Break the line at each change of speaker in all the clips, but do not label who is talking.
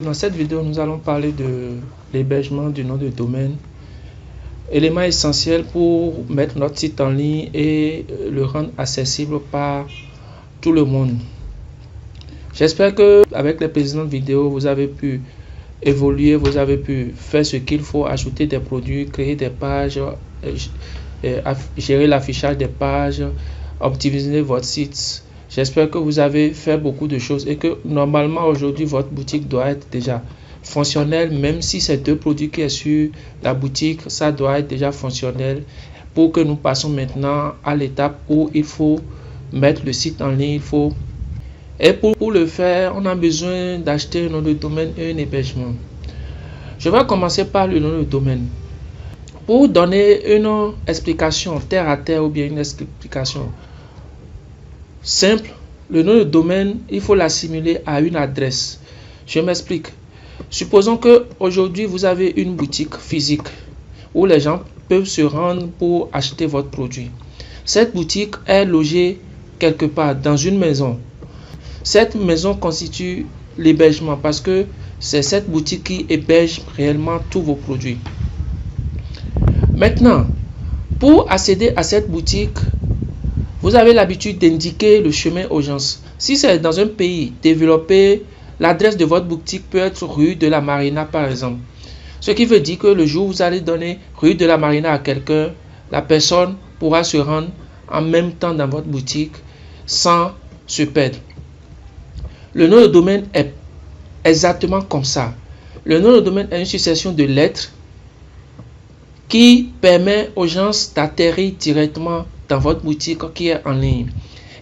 Dans cette vidéo, nous allons parler de l'hébergement du nom de domaine, élément essentiel pour mettre notre site en ligne et le rendre accessible par tout le monde. J'espère que avec les précédentes vidéos, vous avez pu évoluer, vous avez pu faire ce qu'il faut, ajouter des produits, créer des pages, gérer l'affichage des pages, optimiser votre site. J'espère que vous avez fait beaucoup de choses et que normalement aujourd'hui votre boutique doit être déjà fonctionnelle, même si c'est deux produits qui sont sur la boutique, ça doit être déjà fonctionnel pour que nous passions maintenant à l'étape où il faut mettre le site en ligne. Et pour le faire, on a besoin d'acheter un nom de domaine et un hébergement. Je vais commencer par le nom de domaine. Pour donner une explication terre à terre ou bien une explication simple, le nom de domaine, il faut l'assimiler à une adresse. Je m'explique. Supposons que aujourd'hui vous avez une boutique physique où les gens peuvent se rendre pour acheter votre produit. Cette boutique est logée quelque part dans une maison. Cette maison constitue l'hébergement parce que c'est cette boutique qui héberge réellement tous vos produits. Maintenant, pour accéder à cette boutique, vous avez l'habitude d'indiquer le chemin aux gens. Si c'est dans un pays développé, l'adresse de votre boutique peut être rue de la Marina par exemple. Ce qui veut dire que le jour où vous allez donner rue de la Marina à quelqu'un, la personne pourra se rendre en même temps dans votre boutique sans se perdre. Le nom de domaine est exactement comme ça. Le nom de domaine est une succession de lettres qui permet aux gens d'atterrir directement dans votre boutique qui est en ligne.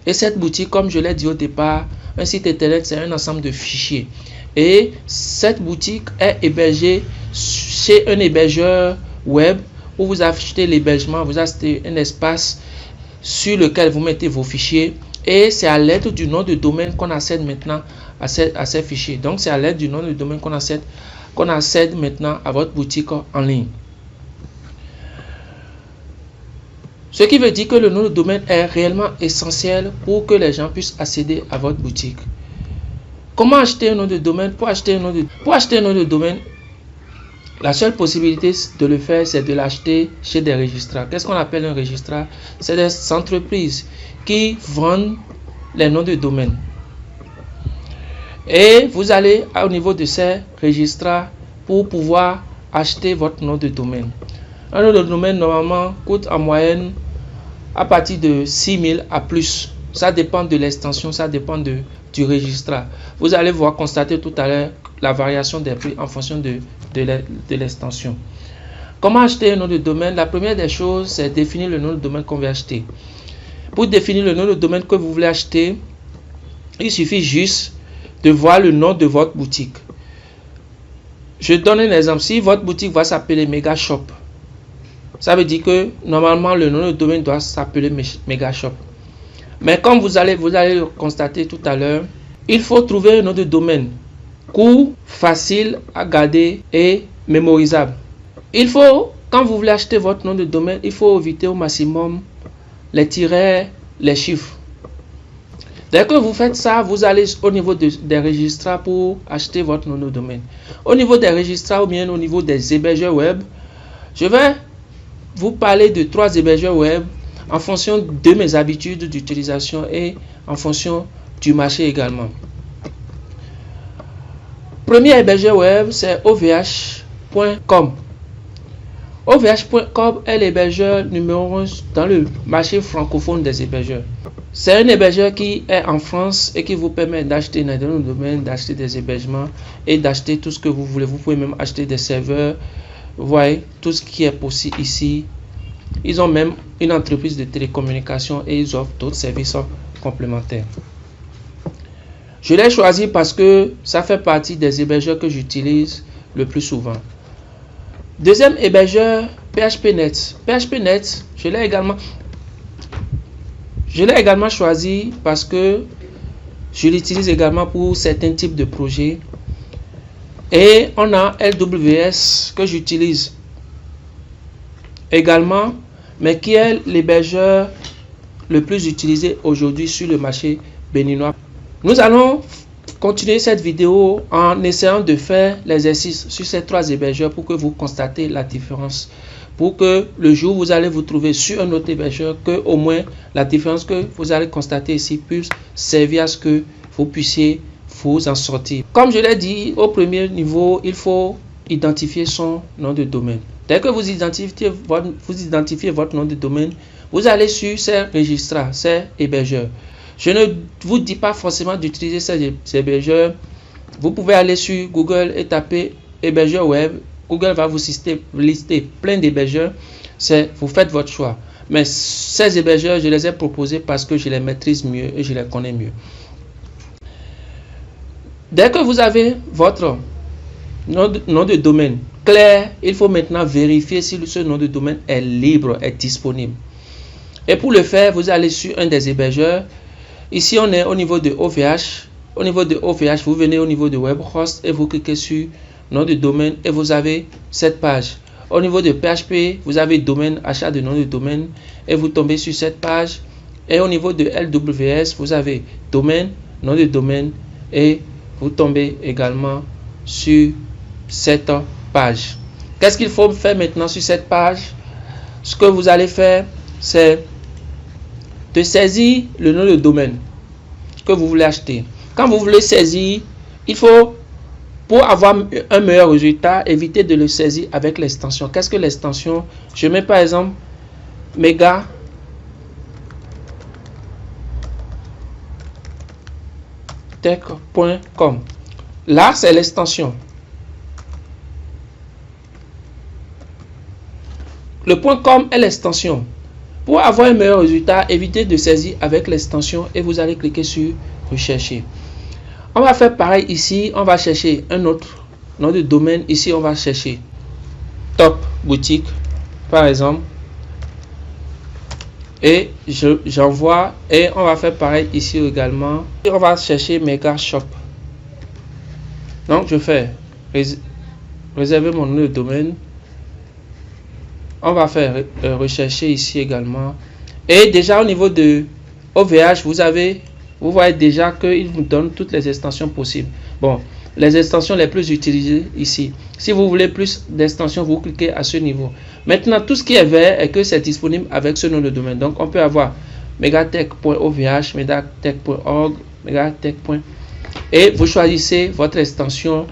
Et cette boutique, comme je l'ai dit au départ, un site internet, c'est un ensemble de fichiers. Et cette boutique est hébergée chez un hébergeur web où vous achetez l'hébergement, vous achetez un espace sur lequel vous mettez vos fichiers. Et c'est à l'aide du nom de domaine qu'on accède maintenant à ces fichiers. Donc c'est à l'aide du nom de domaine qu'on accède maintenant à votre boutique en ligne. Ce qui veut dire que le nom de domaine est réellement essentiel pour que les gens puissent accéder à votre boutique. Comment acheter un nom de domaine? Pour acheter un nom de domaine, la seule possibilité de le faire, c'est de l'acheter chez des registrars. Qu'est-ce qu'on appelle un registrar? C'est des entreprises qui vendent les noms de domaine. Et vous allez au niveau de ces registrars pour pouvoir acheter votre nom de domaine. Un nom de domaine normalement coûte en moyenne à partir de 6 000 à plus. Ça dépend de l'extension, ça dépend du registrar. Vous allez constater tout à l'heure la variation des prix en fonction de l'extension. Comment acheter un nom de domaine? La première des choses, c'est définir le nom de domaine qu'on veut acheter. Pour définir le nom de domaine que vous voulez acheter, il suffit juste de voir le nom de votre boutique. Je donne un exemple. Si votre boutique va s'appeler Megashop, ça veut dire que normalement le nom de domaine doit s'appeler Megashop. Mais comme vous allez le constater tout à l'heure, il faut trouver un nom de domaine court, facile à garder et mémorisable. Quand vous voulez acheter votre nom de domaine, il faut éviter au maximum les tirets, les chiffres. Dès que vous faites ça, vous allez au niveau des registrars pour acheter votre nom de domaine. Au niveau des registrars ou bien au niveau des hébergeurs web, je vais vous parler de 3 hébergeurs web en fonction de mes habitudes d'utilisation et en fonction du marché également. Premier hébergeur web, c'est OVH.com. OVH.com est l'hébergeur numéro 1 dans le marché francophone des hébergeurs. C'est un hébergeur qui est en France et qui vous permet d'acheter un nom de domaine, d'acheter des hébergements et d'acheter tout ce que vous voulez. Vous pouvez même acheter des serveurs. Vous voyez tout ce qui est possible ici. Ils ont même une entreprise de télécommunications et ils offrent d'autres services complémentaires. Je l'ai choisi parce que ça fait partie des hébergeurs que j'utilise le plus souvent. Deuxième hébergeur, PHPNet. PHPNet, je l'ai également choisi parce que je l'utilise également pour certains types de projets. Et on a LWS que j'utilise également, mais qui est l'hébergeur le plus utilisé aujourd'hui sur le marché béninois. Nous allons continuer cette vidéo en essayant de faire l'exercice sur ces 3 hébergeurs pour que vous constatez la différence. Pour que le jour où vous allez vous trouver sur un autre hébergeur, que au moins la différence que vous allez constater ici puisse servir à ce que vous puissiez vous en sortir. Comme je l'ai dit, au premier niveau, il faut identifier son nom de domaine. Dès que vous identifiez votre nom de domaine, vous allez sur ces registrars, ces hébergeurs. Je ne vous dis pas forcément d'utiliser ces hébergeurs. Vous pouvez aller sur Google et taper hébergeur web. Google va vous lister plein d'hébergeurs. Vous faites votre choix. Mais ces hébergeurs, je les ai proposés parce que je les maîtrise mieux et je les connais mieux. Dès que vous avez votre nom de domaine clair, il faut maintenant vérifier si ce nom de domaine est libre, est disponible. Et pour le faire, vous allez sur un des hébergeurs. Ici, on est au niveau de OVH. Au niveau de OVH, vous venez au niveau de WebHost et vous cliquez sur nom de domaine et vous avez cette page. Au niveau de PHP, vous avez domaine, achat de nom de domaine et vous tombez sur cette page. Et au niveau de LWS, vous avez domaine, nom de domaine et vous tombez également sur cette page. Qu'est-ce qu'il faut faire maintenant sur cette page? Ce que vous allez faire, c'est de saisir le nom de domaine que vous voulez acheter. Quand vous voulez saisir, il faut, pour avoir un meilleur résultat, éviter de le saisir avec l'extension. Qu'est-ce que l'extension? Je mets par exemple megatech.com. Là, c'est l'extension. Le .com est l'extension. Pour avoir un meilleur résultat, évitez de saisir avec l'extension et vous allez cliquer sur rechercher. On va faire pareil ici. On va chercher un autre nom de domaine. Ici, on va chercher Top Boutique, par exemple. Et j'envoie et on va faire pareil ici également. Et on va chercher Mega Shop. Donc, je fais réserver mon nom de domaine. On va faire rechercher ici également. Et déjà au niveau de OVH, vous voyez déjà qu'il vous donne toutes les extensions possibles. Bon, les extensions les plus utilisées ici. Si vous voulez plus d'extensions, vous cliquez à ce niveau. Maintenant, tout ce qui est vert est que c'est disponible avec ce nom de domaine. Donc, on peut avoir megatech.ovh, megatech.org, megatech. Et vous choisissez votre extension.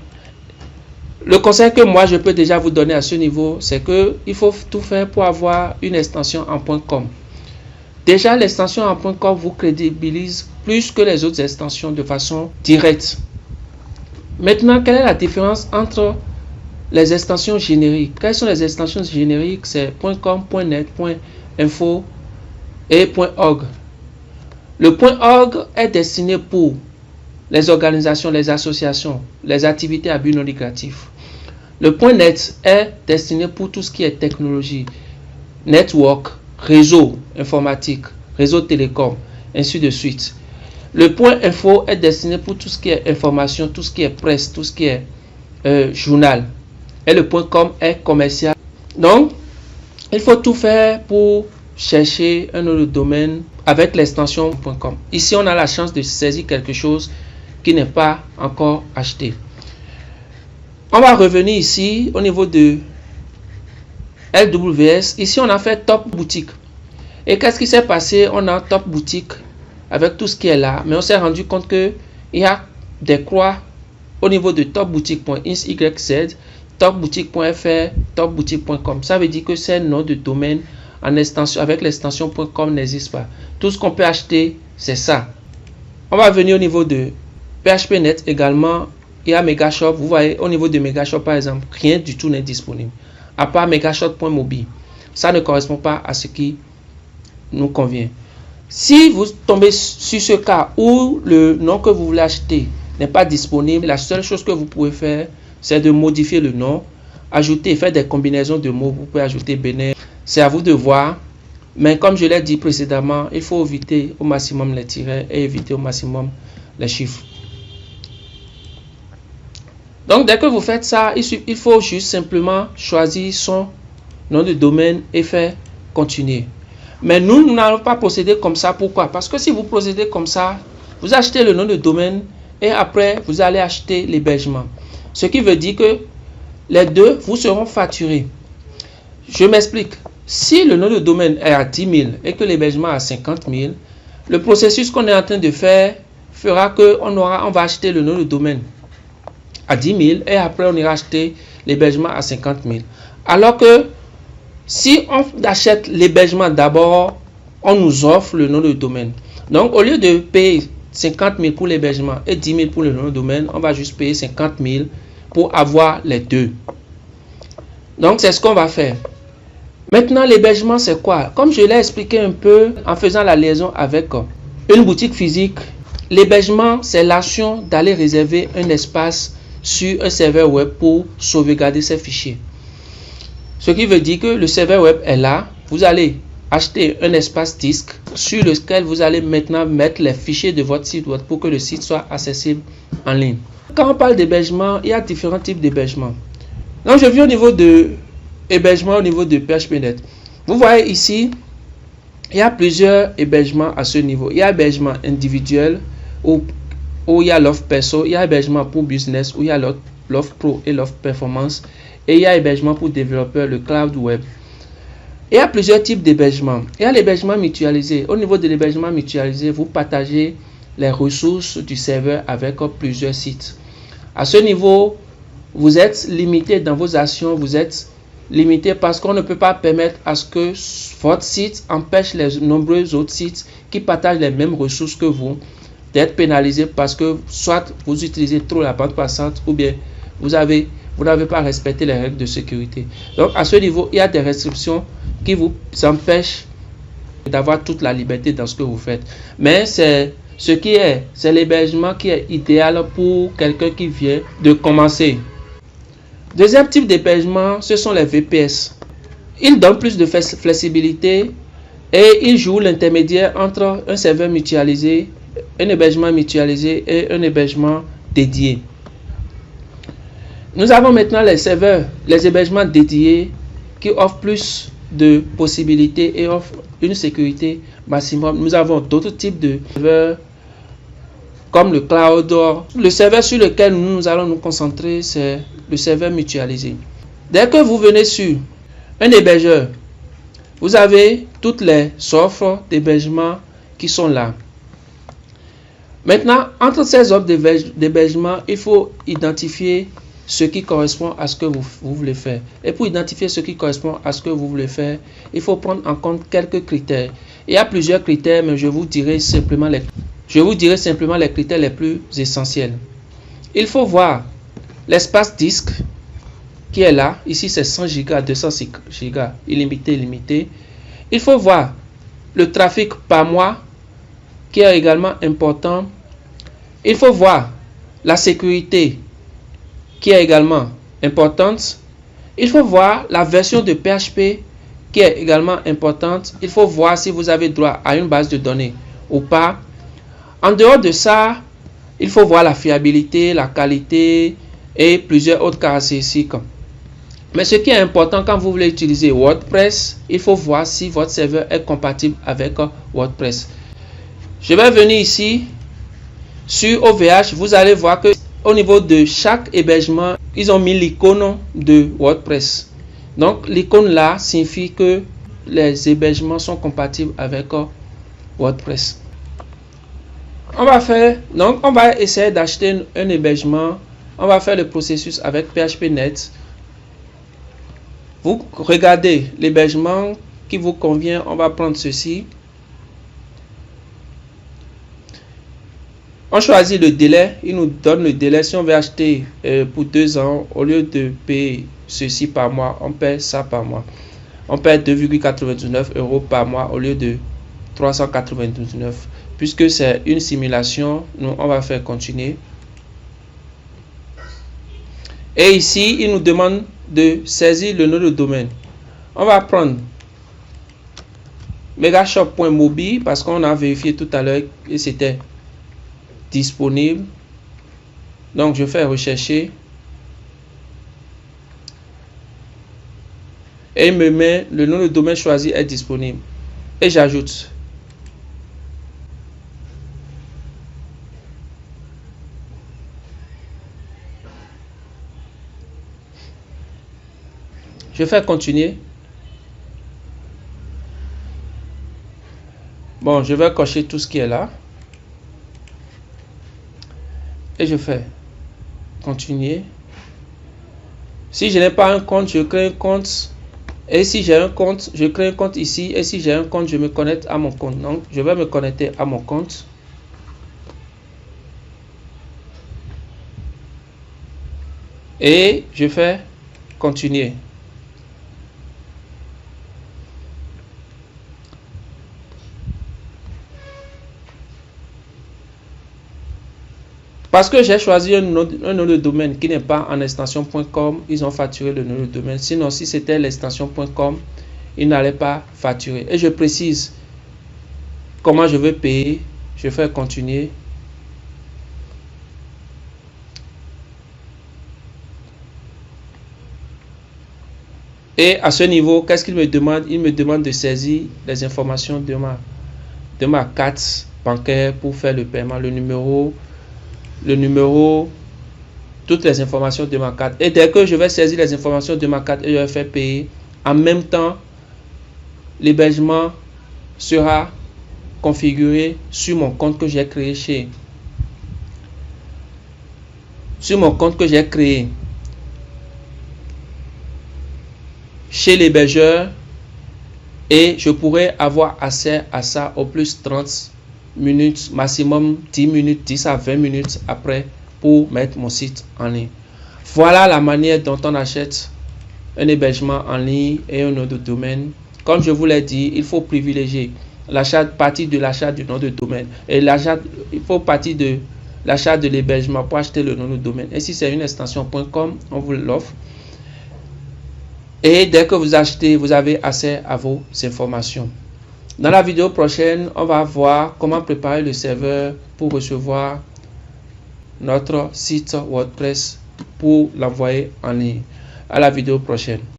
Le conseil que moi je peux déjà vous donner à ce niveau, c'est que il faut tout faire pour avoir une extension en .com. Déjà, l'extension en .com vous crédibilise plus que les autres extensions de façon directe. Maintenant, quelle est la différence entre les extensions génériques? Quelles sont les extensions génériques? C'est .com, .net, .info et .org. Le .org est destiné pour les organisations, les associations, les activités à but non lucratif. Le .net est destiné pour tout ce qui est technologie, network, réseau informatique, réseau télécom, ainsi de suite. Le .info est destiné pour tout ce qui est information, tout ce qui est presse, tout ce qui est journal. Et le .com est commercial. Donc, il faut tout faire pour chercher un autre domaine avec l'extension .com. Ici, on a la chance de saisir quelque chose qui n'est pas encore acheté. On va revenir ici au niveau de LWS. Ici, on a fait Top Boutique. Et qu'est-ce qui s'est passé? On a Top Boutique avec tout ce qui est là. Mais on s'est rendu compte qu'il y a des croix au niveau de topboutique.xyz, topboutique.fr, topboutique.com. Ça veut dire que ces noms de domaine en extension, avec l'extension .com n'existe pas. Tout ce qu'on peut acheter, c'est ça. On va venir au niveau de PHP.net également. Il y a Megashop. Vous voyez, au niveau de Megashop, par exemple, rien du tout n'est disponible. À part megashop.mobile. Ça ne correspond pas à ce qui nous convient. Si vous tombez sur ce cas où le nom que vous voulez acheter n'est pas disponible, la seule chose que vous pouvez faire, c'est de modifier le nom, ajouter, faire des combinaisons de mots. Vous pouvez ajouter Bénin. C'est à vous de voir. Mais comme je l'ai dit précédemment, il faut éviter au maximum les tirets et éviter au maximum les chiffres. Donc, dès que vous faites ça, il faut juste simplement choisir son nom de domaine et faire continuer. Mais nous n'allons pas procéder comme ça. Pourquoi? Parce que si vous procédez comme ça, vous achetez le nom de domaine et après vous allez acheter l'hébergement. Ce qui veut dire que les deux vous seront facturés. Je m'explique. Si le nom de domaine est à 10 000 et que l'hébergement est à 50 000, le processus qu'on est en train de faire fera que on va acheter le nom de domaine à 10 000 et après on ira acheter l'hébergement à 50 000. Alors que si on achète l'hébergement d'abord, on nous offre le nom de domaine. Donc au lieu de payer 50 000 pour l'hébergement et 10 000 pour le nom de domaine, on va juste payer 50 000 pour avoir les deux. Donc c'est ce qu'on va faire. Maintenant, l'hébergement, c'est quoi? Comme je l'ai expliqué un peu en faisant la liaison avec une boutique physique, l'hébergement, c'est l'action d'aller réserver un espace sur un serveur web pour sauvegarder ses fichiers. Ce qui veut dire que le serveur web est là. Vous allez acheter un espace disque sur lequel vous allez maintenant mettre les fichiers de votre site web pour que le site soit accessible en ligne. Quand on parle d'hébergement, il y a différents types d'hébergement. Donc, je viens au niveau de hébergement au niveau de PHP.net. Vous voyez ici, il y a plusieurs hébergements à ce niveau. Il y a hébergement individuel où il y a l'offre perso, il y a hébergement pour business où il y a l'offre pro et l'offre performance, et il y a hébergement pour développeurs, le cloud web. Il y a plusieurs types d'hébergement. Il y a l'hébergement mutualisé. Au niveau de l'hébergement mutualisé, vous partagez les ressources du serveur avec plusieurs sites. À ce niveau, vous êtes limité dans vos actions, vous êtes limité parce qu'on ne peut pas permettre à ce que votre site empêche les nombreux autres sites qui partagent les mêmes ressources que vous d'être pénalisés parce que soit vous utilisez trop la bande passante ou bien vous n'avez pas respecté les règles de sécurité. Donc à ce niveau, il y a des restrictions qui vous empêchent d'avoir toute la liberté dans ce que vous faites. Mais c'est l'hébergement qui est idéal pour quelqu'un qui vient de commencer. Deuxième type d'hébergement, ce sont les VPS. Ils donnent plus de flexibilité et ils jouent l'intermédiaire entre un serveur mutualisé, un hébergement mutualisé et un hébergement dédié. Nous avons maintenant les hébergements dédiés qui offrent plus de possibilités et offrent une sécurité maximum. Nous avons d'autres types de serveurs comme le cloud. Le serveur sur lequel nous allons nous concentrer, c'est le serveur mutualisé. Dès que vous venez sur un hébergeur, vous avez toutes les offres d'hébergement qui sont là. Maintenant, entre ces offres d'hébergement, il faut identifier ce qui correspond à ce que vous voulez faire. Et pour identifier ce qui correspond à ce que vous voulez faire, il faut prendre en compte quelques critères. Il y a plusieurs critères, mais je vous dirai simplement les critères les plus essentiels. Il faut voir l'espace disque qui est là. Ici, c'est 100 Go, 200 Go, illimité. Il faut voir le trafic par mois qui est également important. Il faut voir la sécurité qui est également importante. Il faut voir la version de PHP qui est également importante. Il faut voir si vous avez droit à une base de données ou pas. En dehors de ça, il faut voir la fiabilité, la qualité et plusieurs autres caractéristiques. Mais ce qui est important quand vous voulez utiliser WordPress, il faut voir si votre serveur est compatible avec WordPress. Je vais venir ici sur OVH. Vous allez voir que au niveau de chaque hébergement, ils ont mis l'icône de WordPress. Donc l'icône là signifie que les hébergements sont compatibles avec WordPress. On va essayer d'acheter un hébergement. On va faire le processus avec PHP.net. Vous regardez l'hébergement qui vous convient. On va prendre ceci. On choisit le délai. Il nous donne le délai. Si on veut acheter pour 2 ans, au lieu de payer ceci par mois, on paie ça par mois. On paie 2,99 € par mois au lieu de 399. Puisque c'est une simulation, nous on va faire continuer. Et ici, il nous demande de saisir le nom de domaine. On va prendre megashop.mobi parce qu'on a vérifié tout à l'heure et c'était disponible. Donc je fais rechercher et il me met le nom de domaine choisi est disponible et j'ajoute. Je fais continuer. Bon, je vais cocher tout ce qui est là. Et je fais continuer. Si je n'ai pas un compte, je crée un compte. Et si j'ai un compte, je crée un compte ici. Et si j'ai un compte, je me connecte à mon compte. Donc, je vais me connecter à mon compte. Et je fais continuer. Parce que j'ai choisi un nom de domaine qui n'est pas en extension.com, ils ont facturé le nom de domaine. Sinon, si c'était l'extension.com, ils n'allaient pas facturer. Et je précise comment je veux payer. Je fais continuer. Et à ce niveau, qu'est-ce qu'il me demande? Il me demande de saisir les informations de ma carte bancaire pour faire le paiement, le numéro, toutes les informations de ma carte. Et dès que je vais saisir les informations de ma carte et je vais faire payer, en même temps, l'hébergement sera configuré sur mon compte que j'ai créé chez l'hébergeur, et je pourrais avoir accès à ça au plus 30 minutes, maximum 10 minutes, 10 à 20 minutes après pour mettre mon site en ligne. Voilà la manière dont on achète un hébergement en ligne et un nom de domaine. Comme je vous l'ai dit, il faut privilégier partie de l'achat du nom de domaine. Et il faut partir de l'achat de l'hébergement pour acheter le nom de domaine. Et si c'est une extension.com, on vous l'offre. Et dès que vous achetez, vous avez accès à vos informations. Dans la vidéo prochaine, on va voir comment préparer le serveur pour recevoir notre site WordPress pour l'envoyer en ligne. À la vidéo prochaine.